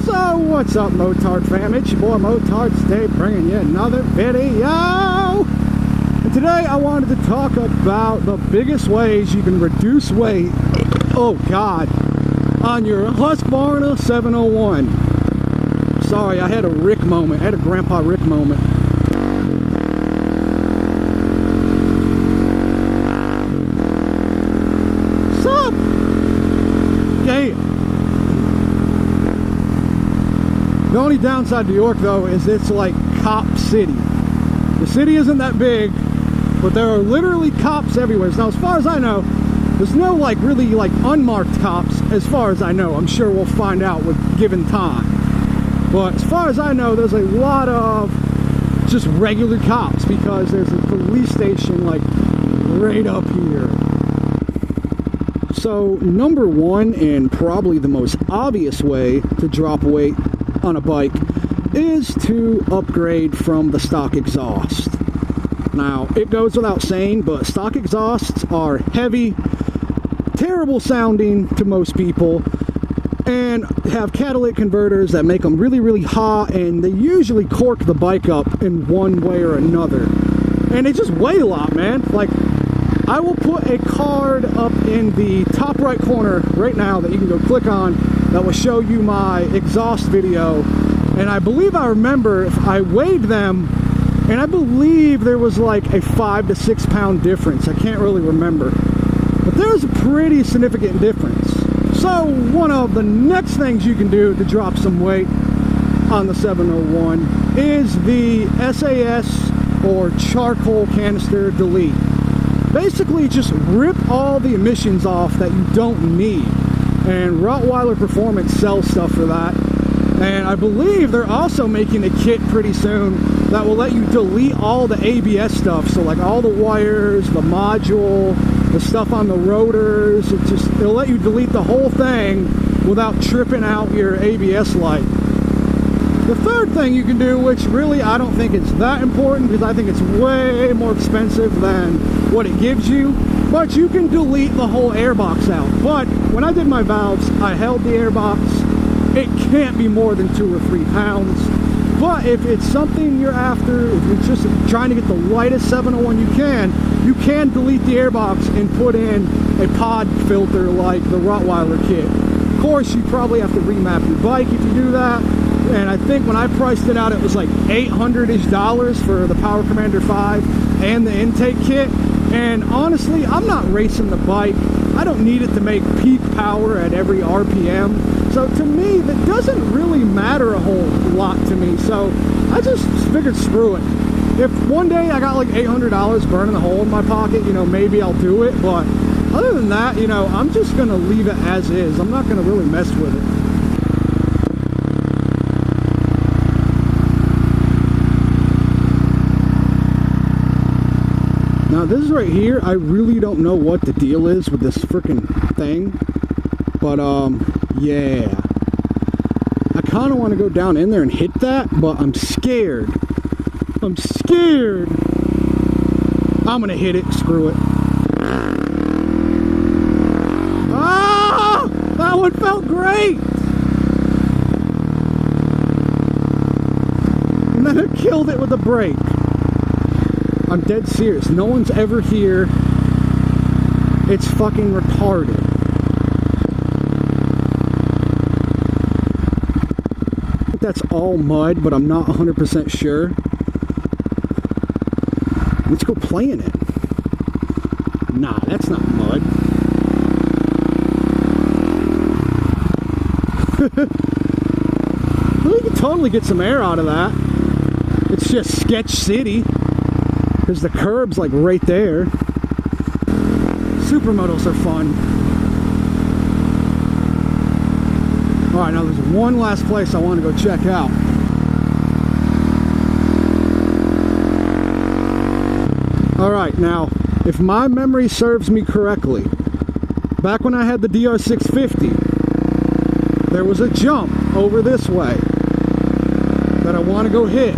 So what's up, Motard fam? It's your boy Motard today, bringing you another video. And today I wanted to talk about the biggest ways you can reduce weight, oh god, on your Husqvarna 701. Sorry, I had a Rick moment. I had a Grandpa Rick moment. Sup? Damn. The only downside to York, though, is it's like cop city. The city isn't that big, but there are literally cops everywhere. Now, as far as I know, there's no really unmarked cops, as far as I know. I'm sure we'll find out with given time. But as far as I know, there's a lot of just regular cops because there's a police station right up here. So number one, and probably the most obvious way to drop weight on a bike, is to upgrade from the stock exhaust. Now, it goes without saying, but stock exhausts are heavy, terrible sounding to most people, and have catalytic converters that make them really, really hot, and they usually cork the bike up in one way or another. And they just weigh a lot, man. I will put a card up in the top right corner right now that you can go click on that will show you my exhaust video. And I believe I remember if I weighed them, and I believe there was a 5 to 6 pound difference. I can't really remember, but there's a pretty significant difference. So one of the next things you can do to drop some weight on the 701 is the SAS or charcoal canister delete. Basically just rip all the emissions off that you don't need, and Rottweiler Performance sells stuff for that. And I believe they're also making a kit pretty soon that will let you delete all the ABS stuff, so all the wires, the module, the stuff on the rotors. It'll let you delete the whole thing without tripping out your ABS light. The third thing you can do, which really I don't think it's that important because I think it's way more expensive than what it gives you, but you can delete the whole airbox out. But when I did my valves, I held the airbox. It can't be more than 2 or 3 pounds. But if it's something you're after, if you're just trying to get the lightest 701 you can delete the airbox and put in a pod filter like the Rottweiler kit. Of course, you probably have to remap your bike if you do that. And I think when I priced it out, it was $800-ish for the Power Commander 5 and the intake kit. And honestly, I'm not racing the bike. I don't need it to make peak power at every RPM. So to me, that doesn't really matter a whole lot to me. So I just figured, screw it. If one day I got $800 burning a hole in my pocket, maybe I'll do it. But other than that, I'm just going to leave it as is. I'm not going to really mess with it. Now this right here, I really don't know what the deal is with this freaking thing, but yeah, I kind of want to go down in there and hit that, but I'm scared. I'm gonna hit it. Screw it. Ah, that one felt great. And then I killed it with a brake. I'm dead serious. No one's ever here. It's fucking retarded. I think that's all mud, but I'm not 100% sure. Let's go play in it. Nah, that's not mud. We can totally get some air out of that. It's just sketch city. There's the curbs right there. Supermotos are fun. Alright, now there's one last place I want to go check out. Alright, now, if my memory serves me correctly, back when I had the DR650, there was a jump over this way that I want to go hit.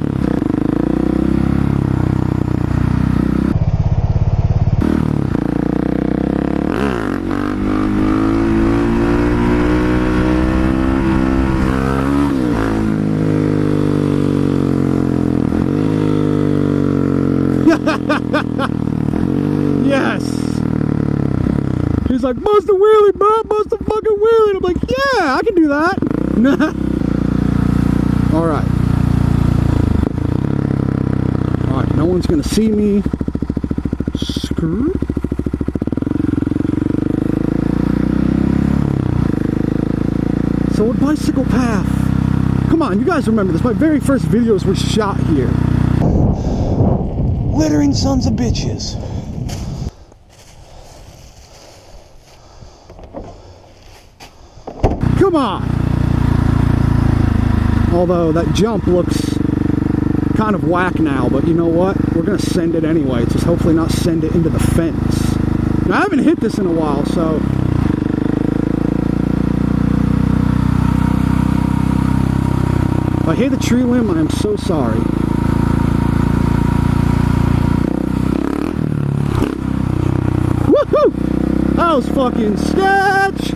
like, bust a wheelie, bro, bust a fucking wheelie. And I'm like, yeah, I can do that. All right. All right, no one's gonna see me. Screw. So a bicycle path. Come on, you guys remember this. My very first videos were shot here. Littering sons of bitches. Come on. Although that jump looks kind of whack now, but you know what? We're gonna send it anyway. Just hopefully not send it into the fence. Now, I haven't hit this in a while, so if I hit the tree limb, I am so sorry. Woohoo! That was fucking sketch!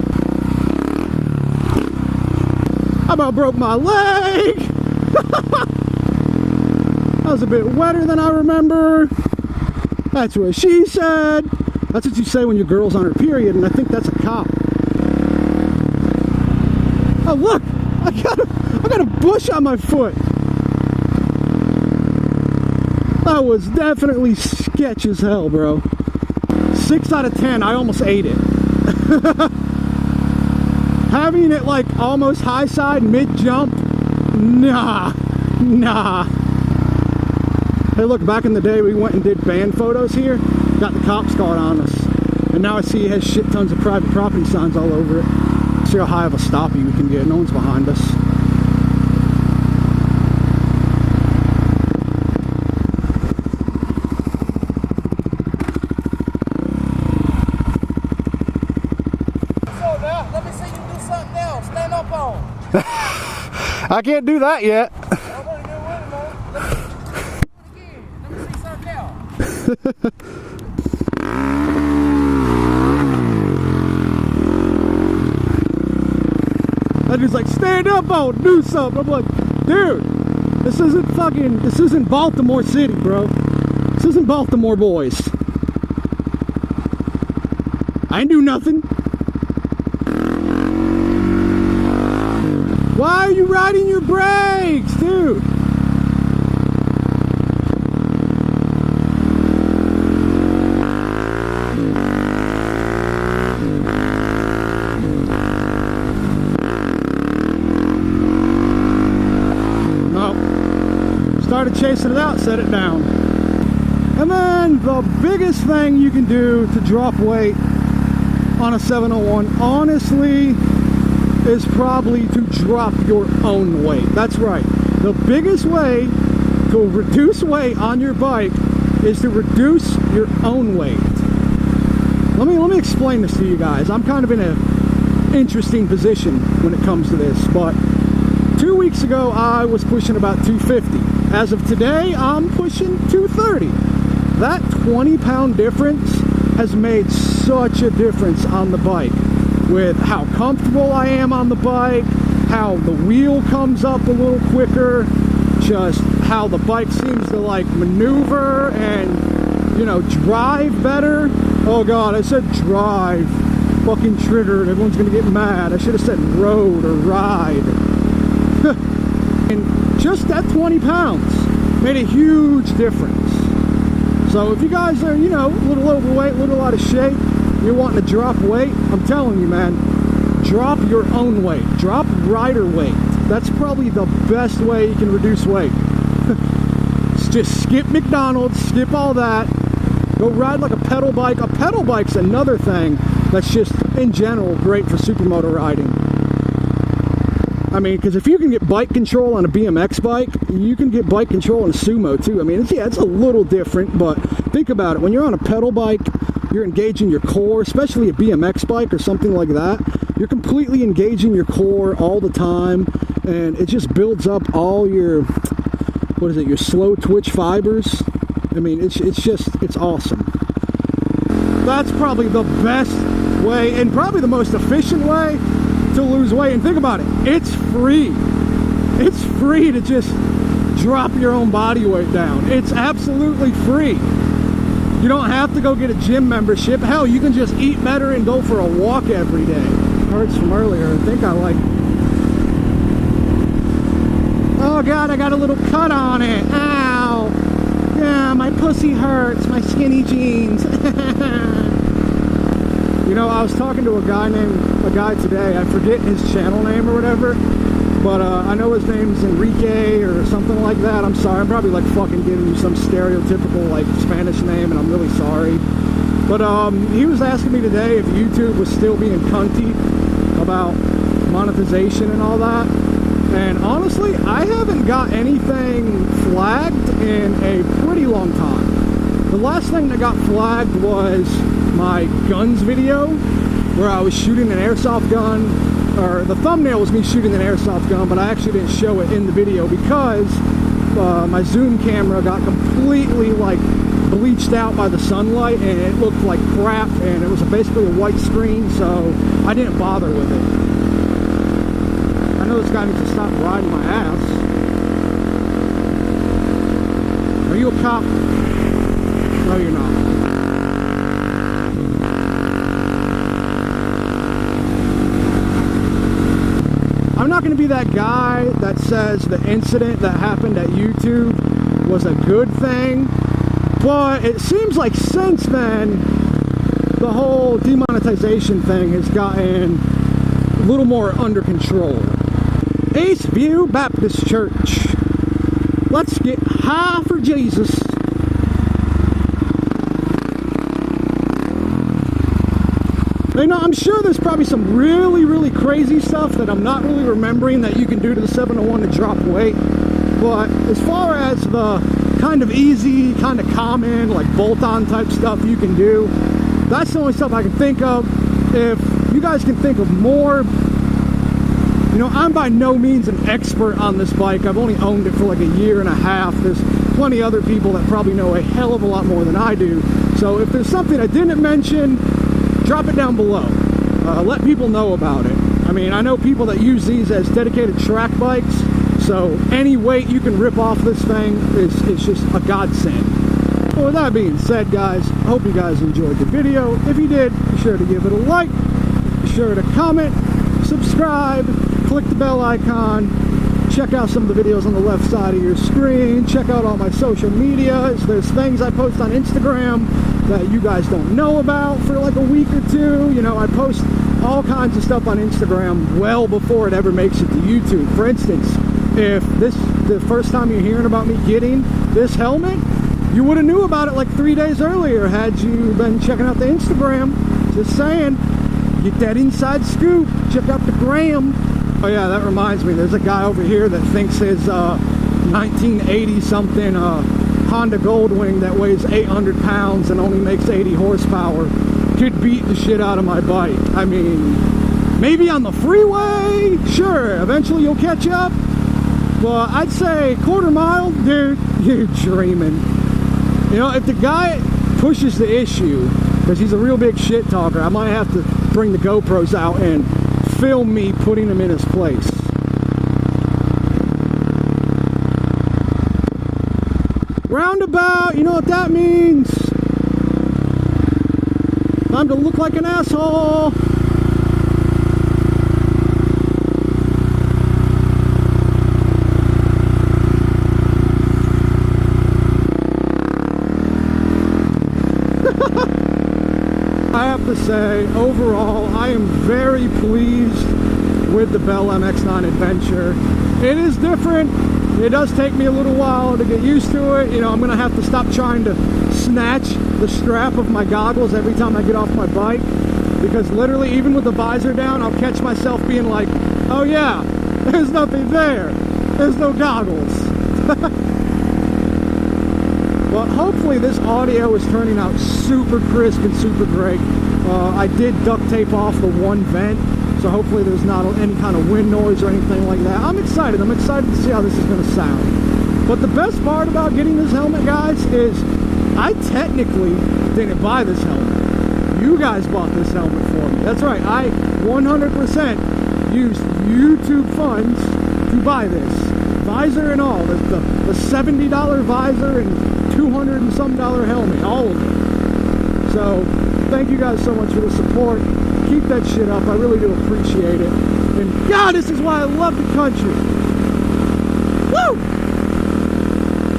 I about broke my leg! That was a bit wetter than I remember. That's what she said. That's what you say when your girl's on her period, and I think that's a cop. Oh look! I got a bush on my foot. That was definitely sketch as hell, bro. 6 out of 10. I almost ate it. Having it like almost high side mid jump, nah. Hey, look, back in the day we went and did band photos here. Got the cops caught on us, and now I see it has shit tons of private property signs all over it. See how high of a stoppie we can get. No one's behind us. I can't do that yet. That dude's like, stand up, I'll do something. I'm like, dude, this isn't Baltimore City, bro. This isn't Baltimore, boys. I ain't do nothing. Why are you riding your brakes, dude? Nope. Started chasing it out, set it down. And then the biggest thing you can do to drop weight on a 701, honestly, is probably to drop your own weight. That's right. The biggest way to reduce weight on your bike is to reduce your own weight. Let me explain this to you guys. I'm kind of in an interesting position when it comes to this, but 2 weeks ago I was pushing about 250. As of today, I'm pushing 230. That 20-pound difference has made such a difference on the bike. With how comfortable I am on the bike, how the wheel comes up a little quicker, just how the bike seems to like maneuver and, you know, drive better. Oh god, I said drive. Fucking triggered. Everyone's gonna get mad. I should have said road or ride. And just that 20 pounds made a huge difference. So if you guys are, you know, a little overweight, a little out of shape, you're wanting to drop weight, I'm telling you, man, drop your own weight. Drop rider weight. That's probably the best way you can reduce weight. Just skip McDonald's, skip all that. Go ride like a pedal bike. A pedal bike's another thing that's just, in general, great for supermoto riding. I mean, because if you can get bike control on a BMX bike, you can get bike control on a sumo too. I mean, it's a little different, but think about it. When you're on a pedal bike, you're engaging your core, especially a BMX bike or something like that. You're completely engaging your core all the time, and it just builds up all your, what is it, your slow twitch fibers. I mean, it's awesome. That's probably the best way, and probably the most efficient way to lose weight. And think about it, it's free. It's free to just drop your own body weight down. It's absolutely free. You don't have to go get a gym membership. Hell, you can just eat better and go for a walk every day. Hurts from earlier. I think I like... Oh God, I got a little cut on it. Ow. Yeah, my pussy hurts. My skinny jeans. You know, I was talking to a guy today. I forget his channel name or whatever. But I know his name's Enrique or something like that. I'm sorry. I'm probably like fucking giving you some stereotypical like Spanish name, and I'm really sorry. But he was asking me today if YouTube was still being cunty about monetization and all that. And honestly, I haven't got anything flagged in a pretty long time. The last thing that got flagged was my guns video, where I was shooting an airsoft gun. Or the thumbnail was me shooting an airsoft gun, but I actually didn't show it in the video because my zoom camera got completely like bleached out by the sunlight, and it looked like crap, and it was basically a white screen, so I didn't bother with it. I know this guy needs to stop riding my ass. Are you a cop? No, you're not. I'm not going to be that guy that says the incident that happened at YouTube was a good thing, but it seems like since then, the whole demonetization thing has gotten a little more under control. East View Baptist Church. Let's get high for Jesus. You know, I'm sure there's probably some really crazy stuff that I'm not really remembering that you can do to the 701 to drop weight. But as far as the kind of easy, kind of common, like bolt-on type stuff you can do, that's the only stuff I can think of. If you guys can think of more, you know, I'm by no means an expert on this bike. I've only owned it for like a year and a half. There's plenty of other people that probably know a hell of a lot more than I do. So if there's something I didn't mention, drop it down below. Let people know about it. I mean, I know people that use these as dedicated track bikes, so any weight you can rip off this thing is just a godsend. Well, with that being said, guys, I hope you guys enjoyed the video. If you did, be sure to give it a like, be sure to comment, subscribe, click the bell icon, check out some of the videos on the left side of your screen, check out all my social medias. There's things I post on Instagram that you guys don't know about for like a week or two. You know, I post all kinds of stuff on Instagram well before it ever makes it to YouTube. For instance, if the first time you're hearing about me getting this helmet, you would have knew about it like 3 days earlier had you been checking out the Instagram. Just saying, get that inside scoop, check out the gram. Oh yeah, that reminds me, there's a guy over here that thinks his 1980 something Honda Goldwing that weighs 800 pounds and only makes 80 horsepower could beat the shit out of my bike. I mean, maybe on the freeway, sure, eventually you'll catch up, but I'd say quarter mile, dude, you're dreaming. You know, if the guy pushes the issue, because he's a real big shit talker, I might have to bring the GoPros out and film me putting him in his place. Roundabout, you know what that means. Time to look like an asshole. I have to say, overall, I am very pleased with the Bell MX-9 Adventure. It is different. It does take me a little while to get used to it. You know, I'm going to have to stop trying to snatch the strap of my goggles every time I get off my bike, because literally, even with the visor down, I'll catch myself being like, oh yeah, there's nothing there. There's no goggles. But hopefully this audio is turning out super crisp and super great. I did duct tape off the one vent, so hopefully there's not any kind of wind noise or anything like that. I'm excited to see how this is going to sound. But the best part about getting this helmet, guys, is I technically didn't buy this helmet. You guys bought this helmet for me. That's right, I 100% used YouTube funds to buy this. Visor and all, the $70 visor and $200 and some helmet, all of it. So thank you guys so much for the support. Keep that shit up. I really do appreciate it. And God, this is why I love the country. Woo!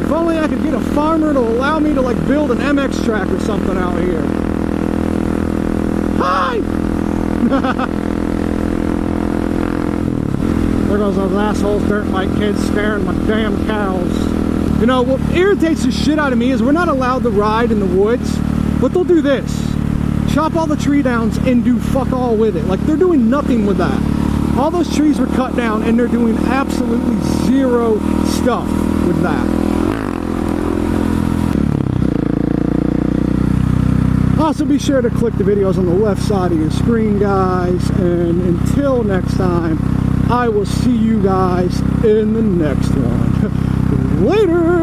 If only I could get a farmer to allow me to like build an MX track or something out here. Hi! There goes those assholes dirt bike kids scaring my damn cows. You know, what irritates the shit out of me is we're not allowed to ride in the woods, but they'll do this. Chop all the tree downs and do fuck all with it. Like, they're doing nothing with that. All those trees were cut down and they're doing absolutely zero stuff with that. Also, be sure to click the videos on the left side of your screen, guys. And until next time, I will see you guys in the next one. Later!